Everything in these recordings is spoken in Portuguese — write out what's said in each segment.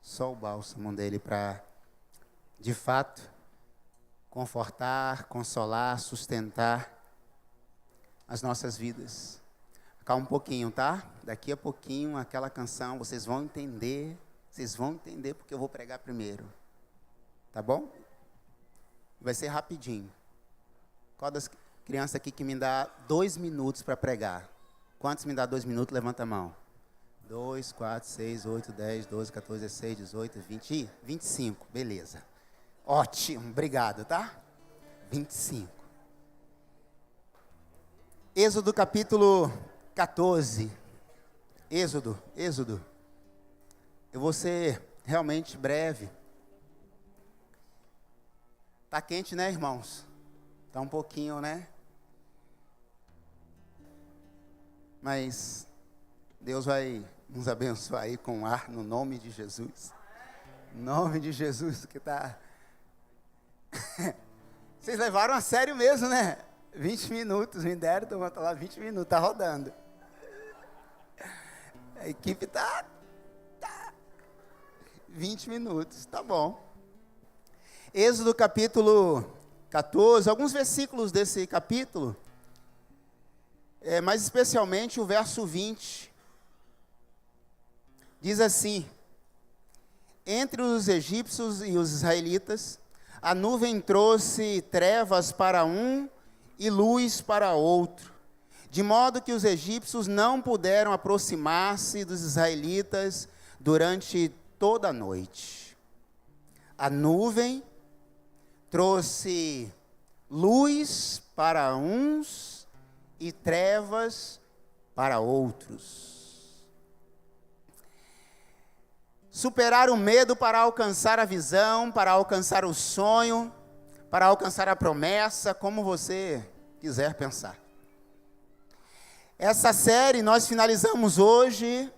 só o bálsamo dele para, de fato, confortar, consolar, sustentar as nossas vidas. Calma um pouquinho, tá? Daqui a pouquinho, aquela canção, vocês vão entender porque eu vou pregar primeiro. Tá bom? Vai ser rapidinho. Qual das crianças aqui que me dá 2 minutos para pregar? Quantos me dá 2 minutos? Levanta a mão. 2, 4, 6, 8, 10, 12, 14, 16, 18, 20, 25. Beleza. Ótimo, obrigado, tá? 25. Êxodo capítulo 14. Êxodo. Eu vou ser realmente breve. Tá quente, né, irmãos? Tá um pouquinho, né? Mas Deus vai nos abençoar aí com ar no nome de Jesus. Em nome de Jesus, que tá... Vocês levaram a sério mesmo, né? 20 minutos, me deram, então vou lá 20 minutos, tá rodando. A equipe tá 20 minutos, tá bom. Êxodo capítulo 14, alguns versículos desse capítulo, mas especialmente o verso 20, diz assim: entre os egípcios e os israelitas, a nuvem trouxe trevas para um e luz para outro, de modo que os egípcios não puderam aproximar-se dos israelitas durante toda a noite. A nuvem trouxe luz para uns e trevas para outros. Superar o medo para alcançar a visão, para alcançar o sonho, para alcançar a promessa, como você quiser pensar. Essa série nós finalizamos hoje,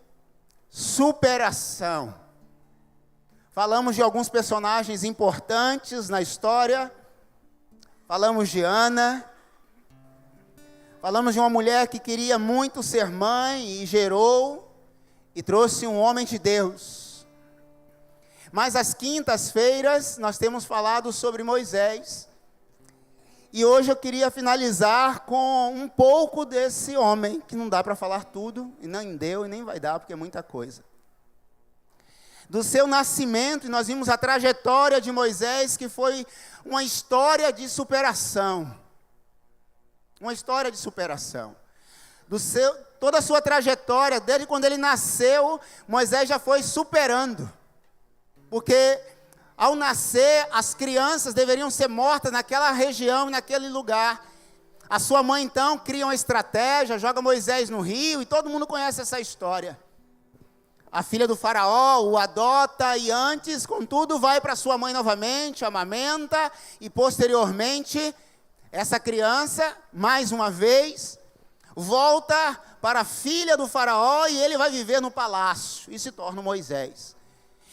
superação. Falamos de alguns personagens importantes na história. Falamos de Ana. Falamos de uma mulher que queria muito ser mãe e gerou e trouxe um homem de Deus. Mas às quintas-feiras nós temos falado sobre Moisés. E hoje eu queria finalizar com um pouco desse homem, que não dá para falar tudo, e nem deu e nem vai dar, porque é muita coisa. Do seu nascimento, e nós vimos a trajetória de Moisés, que foi uma história de superação. Uma história de superação. Toda a sua trajetória, desde quando ele nasceu, Moisés já foi superando. Porque ao nascer, as crianças deveriam ser mortas naquela região, naquele lugar. A sua mãe, então, cria uma estratégia, joga Moisés no rio, e todo mundo conhece essa história. A filha do faraó o adota, e antes, contudo, vai para sua mãe novamente, amamenta, e posteriormente, essa criança, mais uma vez, volta para a filha do faraó, e ele vai viver no palácio, e se torna Moisés.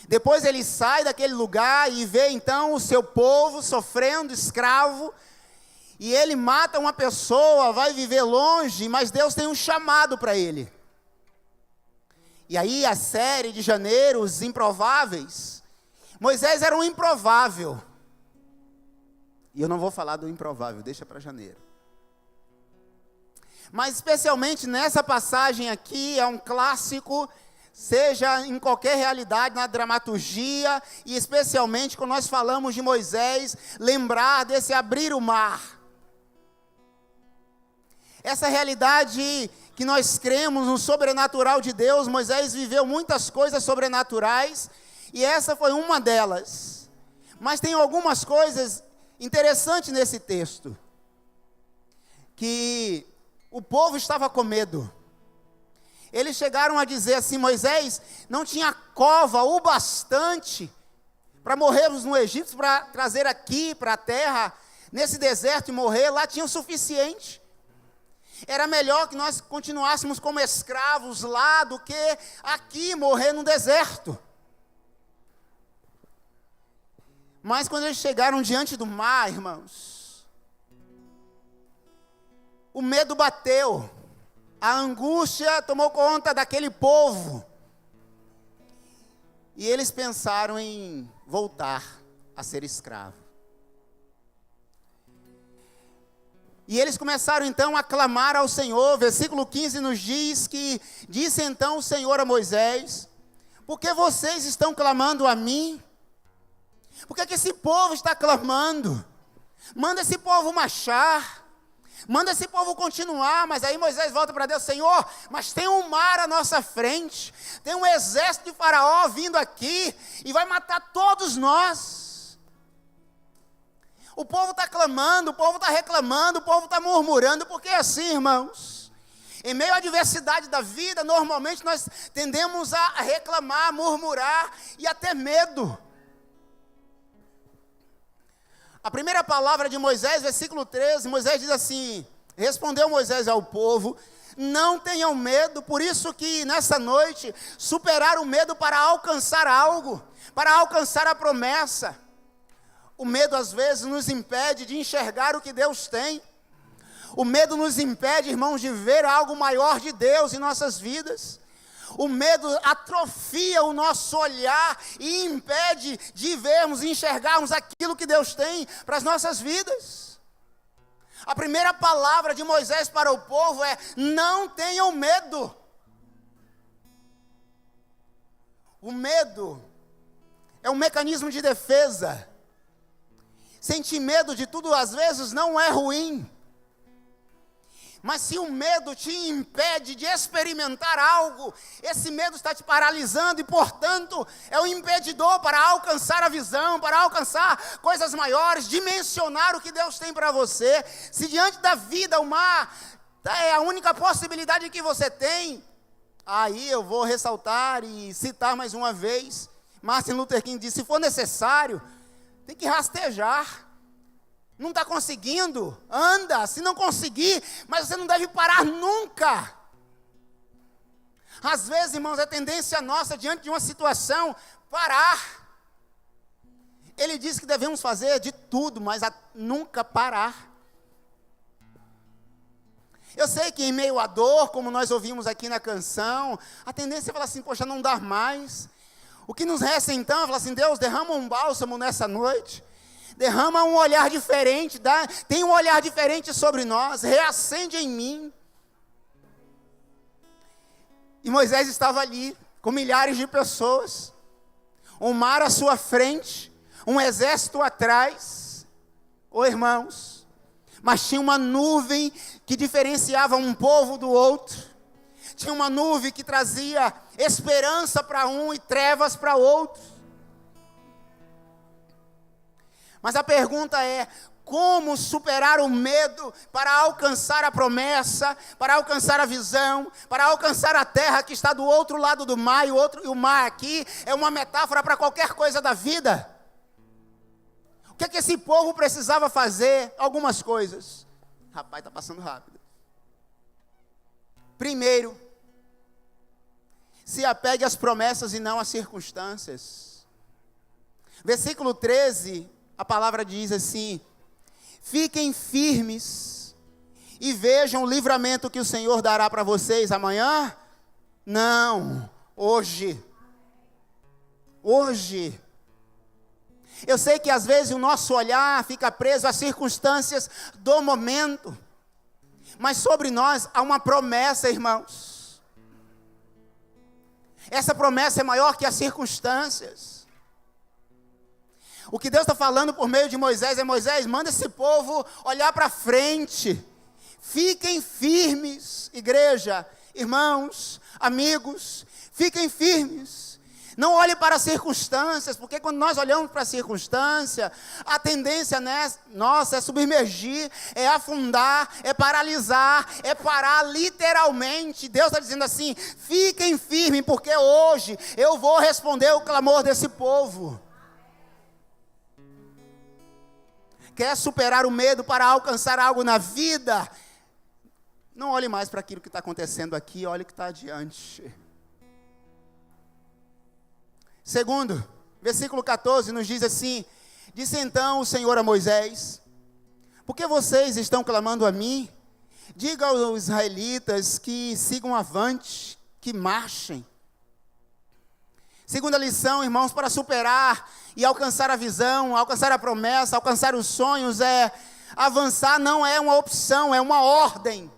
Depois ele sai daquele lugar e vê então o seu povo sofrendo, escravo, e ele mata uma pessoa, vai viver longe, mas Deus tem um chamado para ele. E aí a série de janeiro, os improváveis, Moisés era um improvável. E eu não vou falar do improvável, deixa para janeiro. Mas especialmente nessa passagem aqui, é um clássico, seja em qualquer realidade, na dramaturgia, e especialmente quando nós falamos de Moisés, lembrar desse abrir o mar. Essa realidade que nós cremos no sobrenatural de Deus, Moisés viveu muitas coisas sobrenaturais, e essa foi uma delas. Mas tem algumas coisas interessantes nesse texto, que o povo estava com medo. Eles chegaram a dizer assim: Moisés não tinha cova o bastante para morrermos no Egito, para trazer aqui para a terra, nesse deserto e morrer, lá tinha o suficiente. Era melhor que nós continuássemos como escravos lá do que aqui morrer no deserto. Mas quando eles chegaram diante do mar, irmãos, o medo bateu. A angústia tomou conta daquele povo. E eles pensaram em voltar a ser escravo. E eles começaram então a clamar ao Senhor. Versículo 15 nos diz que: disse então o Senhor a Moisés: por que vocês estão clamando a mim? Por que esse povo está clamando? Manda esse povo marchar. Manda esse povo continuar. Mas aí Moisés volta para Deus: Senhor, mas tem um mar à nossa frente. Tem um exército de Faraó vindo aqui e vai matar todos nós. O povo está clamando, o povo está reclamando, o povo está murmurando. Porque assim, irmãos, em meio à adversidade da vida, normalmente nós tendemos a reclamar, a murmurar e a ter medo. A primeira palavra de Moisés, versículo 13, Moisés diz assim: respondeu Moisés ao povo: não tenham medo. Por isso que nessa noite, superar o medo para alcançar algo, para alcançar a promessa. O medo às vezes nos impede de enxergar o que Deus tem. O medo nos impede, irmãos, de ver algo maior de Deus em nossas vidas. O medo atrofia o nosso olhar e impede de vermos e enxergarmos aquilo que Deus tem para as nossas vidas. A primeira palavra de Moisés para o povo é: não tenham medo. O medo é um mecanismo de defesa. Sentir medo de tudo às vezes não é ruim. Mas se o medo te impede de experimentar algo, esse medo está te paralisando e, portanto, é um impedidor para alcançar a visão, para alcançar coisas maiores, dimensionar o que Deus tem para você. Se diante da vida o mar é a única possibilidade que você tem, aí eu vou ressaltar e citar mais uma vez, Martin Luther King disse: se for necessário, tem que rastejar. Não está conseguindo? Anda, se não conseguir, mas você não deve parar nunca. Às vezes, irmãos, é tendência nossa, diante de uma situação, parar. Ele diz que devemos fazer de tudo, mas nunca parar. Eu sei que em meio à dor, como nós ouvimos aqui na canção, a tendência é falar assim: poxa, não dá mais. O que nos resta então é falar assim: Deus, derrama um bálsamo nessa noite. Derrama um olhar diferente, tem um olhar diferente sobre nós, reacende em mim. E Moisés estava ali, com milhares de pessoas, um mar à sua frente, um exército atrás. Irmãos, mas tinha uma nuvem que diferenciava um povo do outro. Tinha uma nuvem que trazia esperança para um e trevas para outro. Mas a pergunta é: como superar o medo para alcançar a promessa, para alcançar a visão, para alcançar a terra que está do outro lado do mar, e o mar aqui é uma metáfora para qualquer coisa da vida? O que é que esse povo precisava fazer? Algumas coisas. Rapaz, está passando rápido. Primeiro, se apegue às promessas e não às circunstâncias. Versículo 13, a palavra diz assim: fiquem firmes e vejam o livramento que o Senhor dará para vocês amanhã. Não, hoje. Hoje. Eu sei que às vezes o nosso olhar fica preso às circunstâncias do momento, mas sobre nós há uma promessa, irmãos. Essa promessa é maior que as circunstâncias. O que Deus está falando por meio de Moisés é: Moisés, manda esse povo olhar para frente. Fiquem firmes, igreja, irmãos, amigos, fiquem firmes. Não olhe para as circunstâncias, porque quando nós olhamos para a circunstância, a tendência nossa é submergir, é afundar, é paralisar, é parar literalmente. Deus está dizendo assim: fiquem firmes, porque hoje eu vou responder o clamor desse povo. Quer superar o medo para alcançar algo na vida? Não olhe mais para aquilo que está acontecendo aqui, olhe o que está adiante. Segundo, versículo 14 nos diz assim: disse então o Senhor a Moisés: por que vocês estão clamando a mim? Diga aos israelitas que sigam avante, que marchem. Segunda lição, irmãos, para superar e alcançar a visão, alcançar a promessa, alcançar os sonhos, avançar não é uma opção, é uma ordem.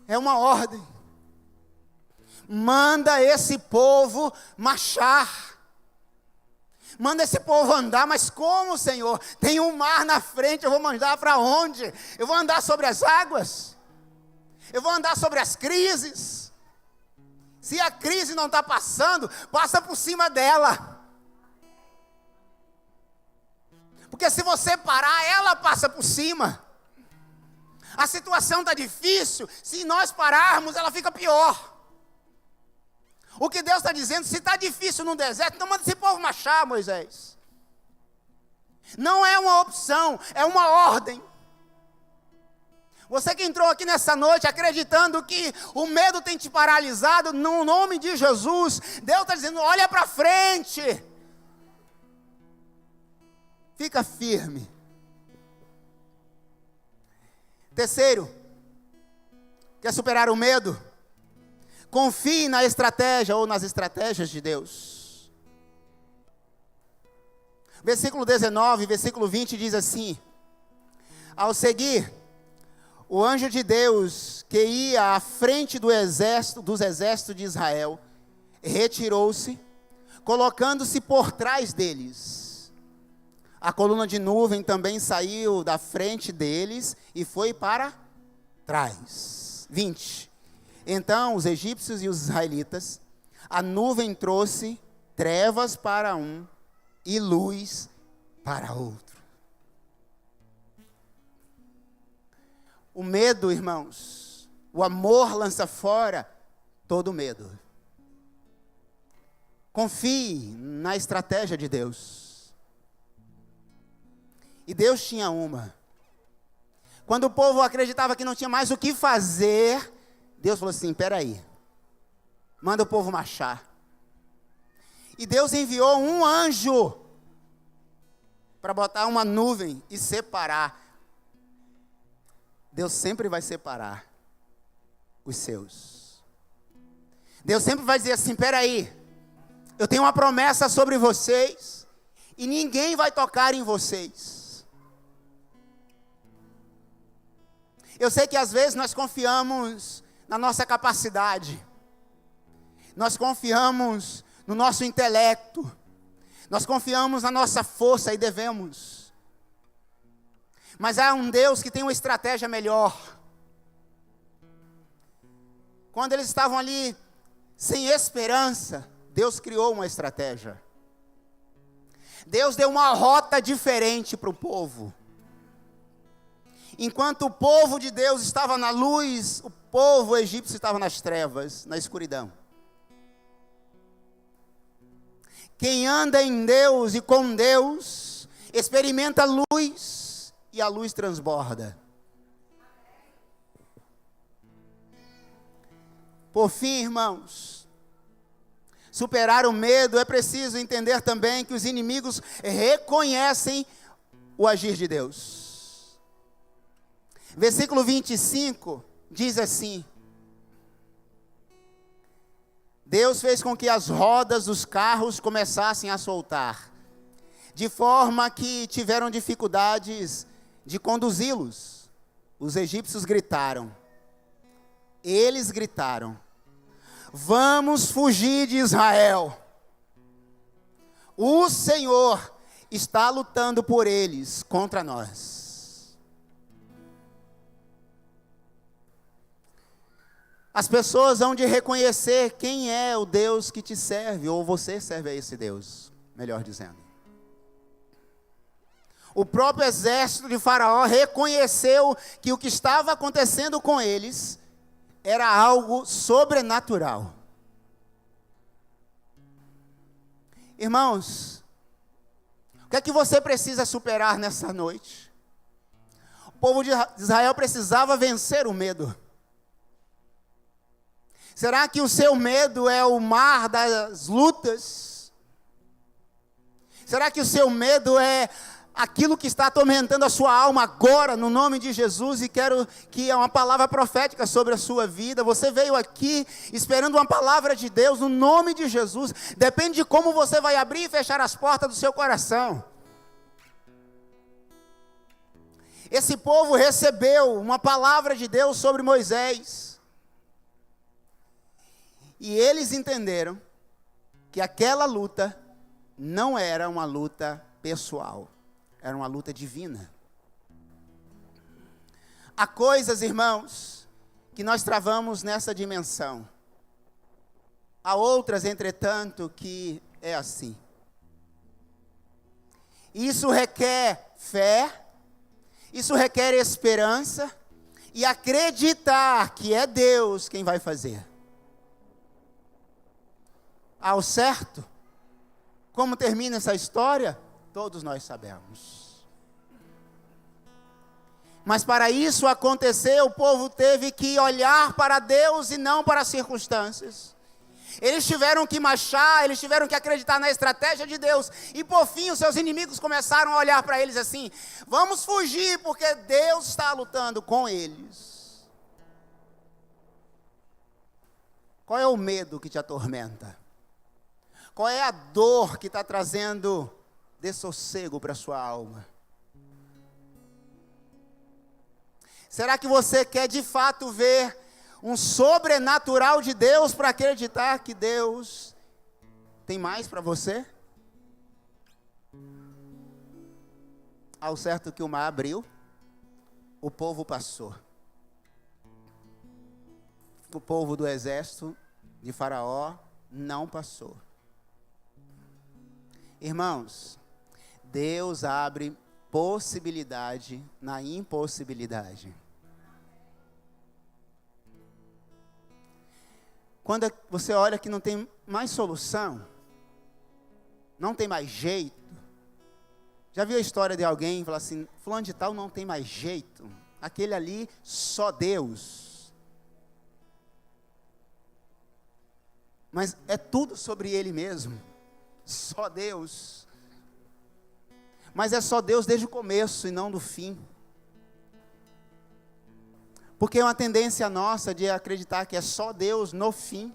É uma ordem. Manda esse povo marchar. Manda esse povo andar, mas como, Senhor? Tem um mar na frente, eu vou mandar para onde? Eu vou andar sobre as águas? Eu vou andar sobre as crises? Se a crise não está passando, passa por cima dela. Porque se você parar, ela passa por cima. A situação está difícil, se nós pararmos, ela fica pior. O que Deus está dizendo, se está difícil no deserto, então manda esse povo marchar, Moisés. Não é uma opção, é uma ordem. Você que entrou aqui nessa noite acreditando que o medo tem te paralisado, no nome de Jesus, Deus está dizendo, olha para frente. Fica firme. Terceiro, quer superar o medo? Confie na estratégia ou nas estratégias de Deus. Versículo 19, versículo 20 diz assim: ao seguir, o anjo de Deus, que ia à frente dos exércitos de Israel, retirou-se, colocando-se por trás deles. A coluna de nuvem também saiu da frente deles e foi para trás. 20. Então os egípcios e os israelitas, a nuvem trouxe trevas para um e luz para outro. O medo, irmãos, o amor lança fora todo medo. Confie na estratégia de Deus. E Deus tinha uma. Quando o povo acreditava que não tinha mais o que fazer, Deus falou assim, espera aí, manda o povo marchar. E Deus enviou um anjo para botar uma nuvem e separar. Deus sempre vai separar os seus. Deus sempre vai dizer assim, espera aí, eu tenho uma promessa sobre vocês e ninguém vai tocar em vocês. Eu sei que às vezes nós confiamos na nossa capacidade, nós confiamos no nosso intelecto, nós confiamos na nossa força e devemos. Mas há um Deus que tem uma estratégia melhor. Quando eles estavam ali sem esperança, Deus criou uma estratégia. Deus deu uma rota diferente para o povo. Enquanto o povo de Deus estava na luz, o povo egípcio estava nas trevas, na escuridão. Quem anda em Deus e com Deus, experimenta luz. E a luz transborda. Por fim, irmãos, superar o medo é preciso entender também que os inimigos reconhecem o agir de Deus. Versículo 25 diz assim: Deus fez com que as rodas dos carros começassem a soltar, de forma que tiveram dificuldades de conduzi-los. Os egípcios gritaram. Eles gritaram: vamos fugir de Israel. O Senhor está lutando por eles contra nós. As pessoas hão de reconhecer quem é o Deus que te serve, ou você serve a esse Deus, melhor dizendo. O próprio exército de Faraó reconheceu que o que estava acontecendo com eles era algo sobrenatural. Irmãos, o que é que você precisa superar nessa noite? O povo de Israel precisava vencer o medo. Será que o seu medo é o mar das lutas? Será que o seu medo é aquilo que está atormentando a sua alma agora, no nome de Jesus, e quero que é uma palavra profética sobre a sua vida. Você veio aqui esperando uma palavra de Deus, no nome de Jesus. Depende de como você vai abrir e fechar as portas do seu coração. Esse povo recebeu uma palavra de Deus sobre Moisés. E eles entenderam que aquela luta não era uma luta pessoal, era uma luta divina. Há coisas, irmãos, que nós travamos nessa dimensão. Há outras, entretanto, que é assim. Isso requer fé, isso requer esperança e acreditar que é Deus quem vai fazer. Ao certo, como termina essa história? Todos nós sabemos. Mas para isso acontecer, o povo teve que olhar para Deus e não para as circunstâncias. Eles tiveram que marchar, eles tiveram que acreditar na estratégia de Deus. E por fim, os seus inimigos começaram a olhar para eles assim: vamos fugir, porque Deus está lutando com eles. Qual é o medo que te atormenta? Qual é a dor que está trazendo dessossego para a sua alma? Será que você quer de fato ver um sobrenatural de Deus para acreditar que Deus tem mais para você? Ao certo que o mar abriu, o povo passou. O povo do exército de Faraó não passou. Irmãos, Deus abre possibilidade na impossibilidade. Quando você olha que não tem mais solução, não tem mais jeito. Já viu a história de alguém falar assim: fulano de tal não tem mais jeito, aquele ali só Deus. Mas é tudo sobre ele mesmo. Só Deus. Mas é só Deus desde o começo e não do fim. Porque é uma tendência nossa de acreditar que é só Deus no fim.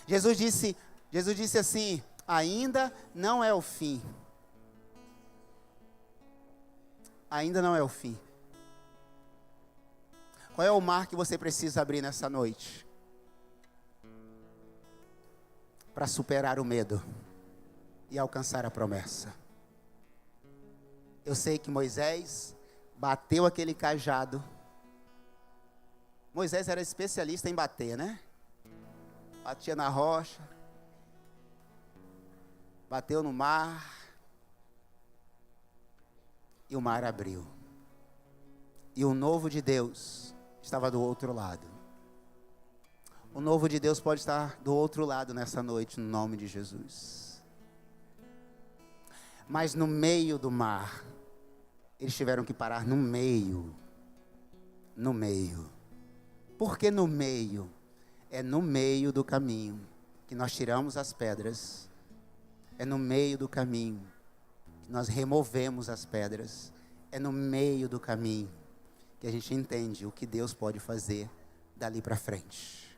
Jesus disse assim: ainda não é o fim. Ainda não é o fim. Qual é o mar que você precisa abrir nessa noite? Para superar o medo e alcançar a promessa. Eu sei que Moisés bateu aquele cajado. Moisés era especialista em bater, né? Batia na rocha, bateu no mar, e o mar abriu. E o novo de Deus estava do outro lado. O novo de Deus pode estar do outro lado nessa noite, no nome de Jesus. Mas no meio do mar, eles tiveram que parar no meio. No meio. Por que no meio? É no meio do caminho que nós tiramos as pedras. É no meio do caminho que nós removemos as pedras. É no meio do caminho que a gente entende o que Deus pode fazer dali para frente.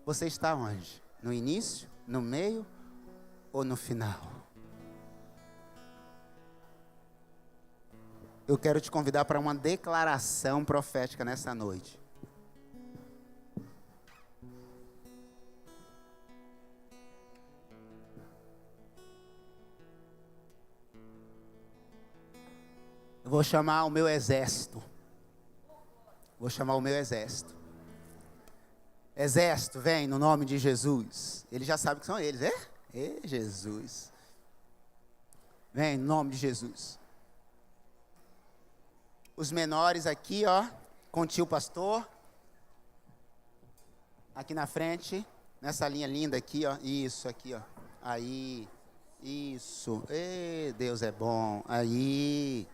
Você está onde? No início, no meio ou no final? Eu quero te convidar para uma declaração profética nessa noite. Eu vou chamar o meu exército. Vou chamar o meu exército. Exército, vem no nome de Jesus. Ele já sabe que são eles, é? Jesus. Vem no nome de Jesus. Os menores aqui, ó, com o tio pastor. Aqui na frente, nessa linha linda aqui, ó. Isso, aqui, ó. Aí, isso. Deus é bom. Aí,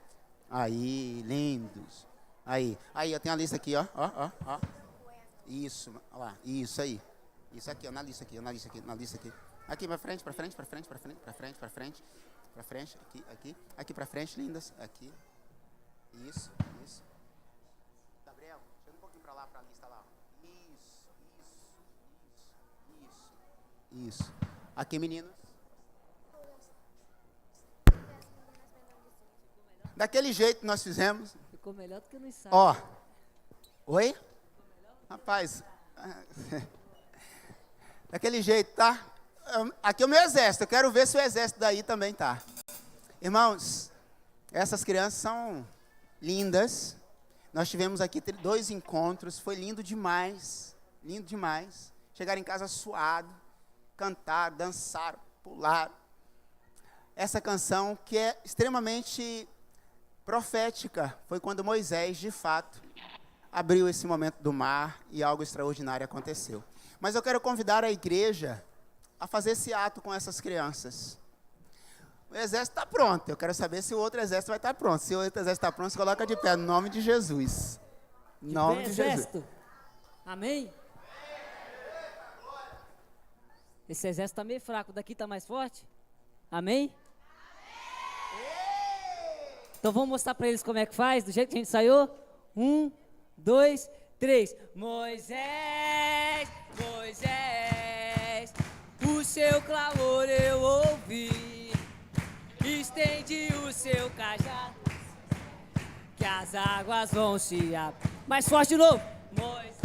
lindos. Aí, eu tenho a lista aqui, ó. Isso, olha lá. Isso aí. Isso aqui, ó, na lista aqui, na lista aqui. Aqui pra frente, pra frente, pra frente, pra frente, pra frente, pra frente. Pra frente, aqui. Aqui pra frente, lindas. Aqui. Isso. Gabriel, chega um pouquinho pra lá, pra lista lá. Isso. Aqui, meninas. Daquele jeito que nós fizemos. Ficou melhor do que no ensaio. Ó. Oi? Rapaz. Daquele jeito, tá? Aqui é o meu exército. Eu quero ver se o exército daí também tá. Irmãos, essas crianças são lindas. Nós tivemos aqui 2 encontros. Foi lindo demais. Lindo demais. Chegaram em casa suado. Cantaram, dançaram, pularam. Essa canção que é extremamente profética. Foi quando Moisés, de fato, abriu esse momento do mar e algo extraordinário aconteceu. Mas eu quero convidar a igreja a fazer esse ato com essas crianças. O exército está pronto. Eu quero saber se o outro exército vai estar pronto. Se o outro exército está pronto, se coloca de pé, no nome de Jesus. Em nome de Jesus. Amém? Esse exército está meio fraco. Daqui está mais forte? Amém? Então vamos mostrar para eles como é que faz, do jeito que a gente ensaiou. 1, 2, 3. Moisés, o seu clamor eu ouvi. Estende o seu cajado, que as águas vão se abrir. Mais forte de novo. Moisés,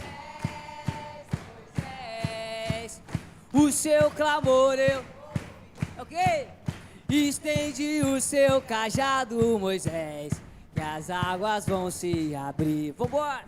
o seu clamor eu ouvi. Ok? Estende o seu cajado, Moisés, que as águas vão se abrir. Vambora!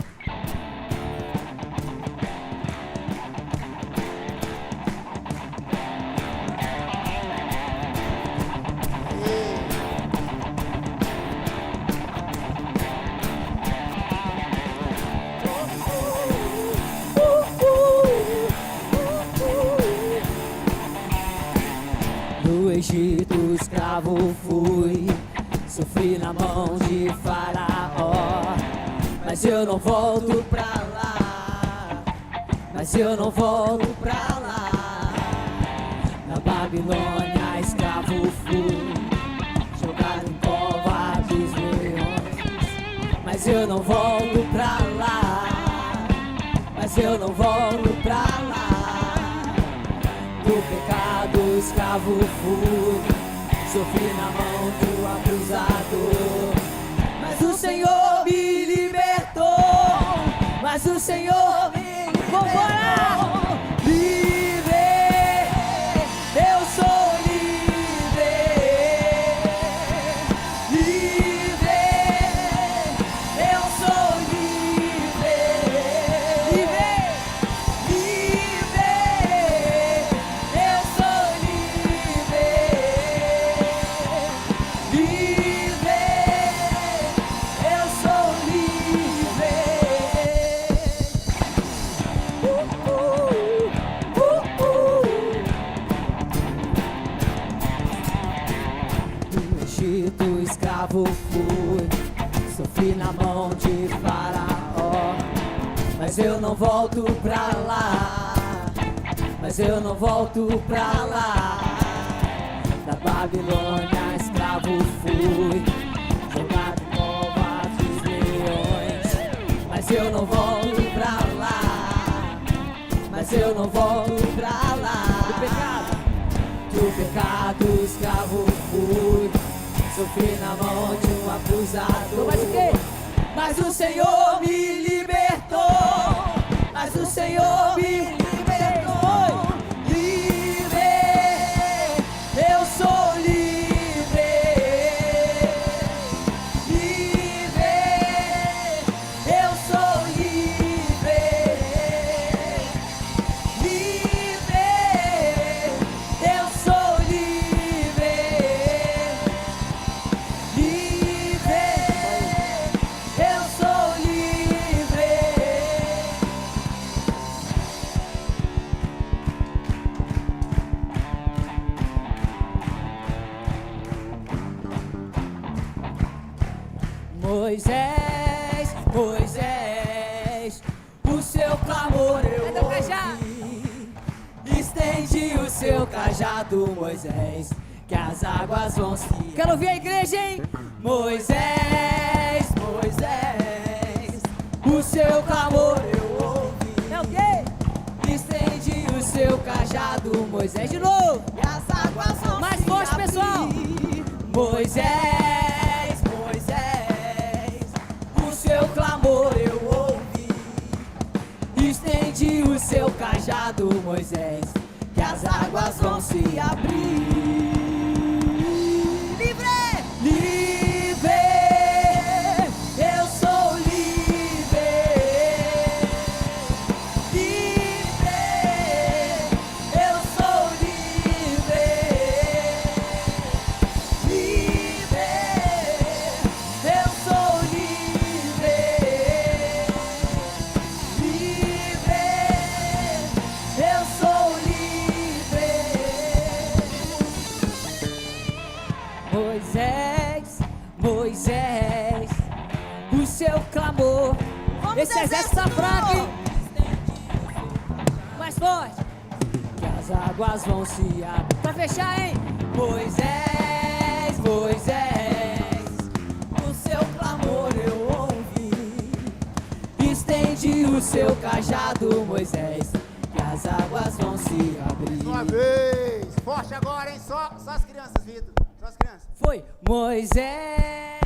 No Egito escravo fui, sofri na mão de Faraó, mas eu não volto pra lá, Na Babilônia escravo fui, jogado em cova dos leões, mas eu não volto pra lá, Do pecado escravo fui, sofri na mão do acusador, mas o Senhor me libertou, Vambora! Livre, eu sou livre, eu sou livre, eu sou livre, eu sou livre. Do Egito escravo fui, sofri na mão de Faraó, mas eu não volto pra lá, Da Babilônia escravo fui, jogado em cova dos leões, mas eu não volto pra lá, Do pecado escravo fui, sofri na mão de um acusador, mas o Senhor me libertou, Livre, eu sou livre, eu sou livre, eu sou livre, eu sou livre. Moisés, o seu clamor eu ouvi. Estende o seu cajado, Moisés, que as águas vão se... Quero ouvir a igreja, hein? Moisés, Moisés, o seu clamor eu ouvi. É o quê? Estende o seu cajado, Moisés, de novo. E as águas vão mais se forte, abrir. pessoal. Moisés, Moisés, o seu clamor eu ouvi. Estende o seu cajado, Moisés, que as águas vão se abrir. Livre! Livre, eu sou livre. Livre, eu sou livre. Livre, eu sou livre. Livre, eu sou livre. Moisés, Moisés, o seu clamor. Esse exército tá fraco, hein? Mais forte. Que as águas vão se abrir. Pra fechar, hein? Moisés, Moisés, o seu clamor eu ouvi. Estende o seu cajado, Moisés, que as águas vão se abrir. Uma vez. Forte agora, hein? Só as crianças, Vitor. Só as crianças. Foi Moisés.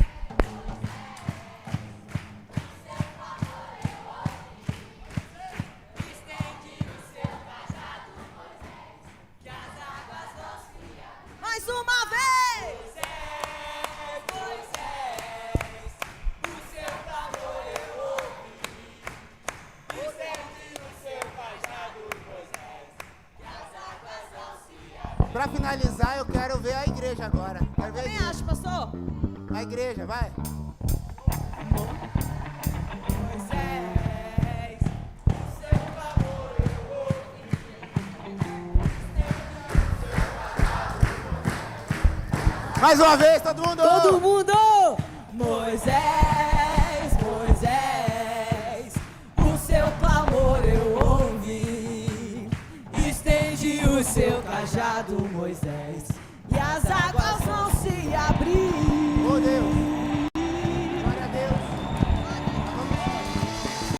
Mais uma vez! Pra finalizar, eu quero ver a igreja agora. Quero ver a Também igreja. acho, pastor. A igreja, vai. Mais uma vez, todo mundo! Todo mundo! Moisés, Moisés, o seu clamor eu ouvi. Estende o seu cajado, Moisés, E as águas vão se abrir.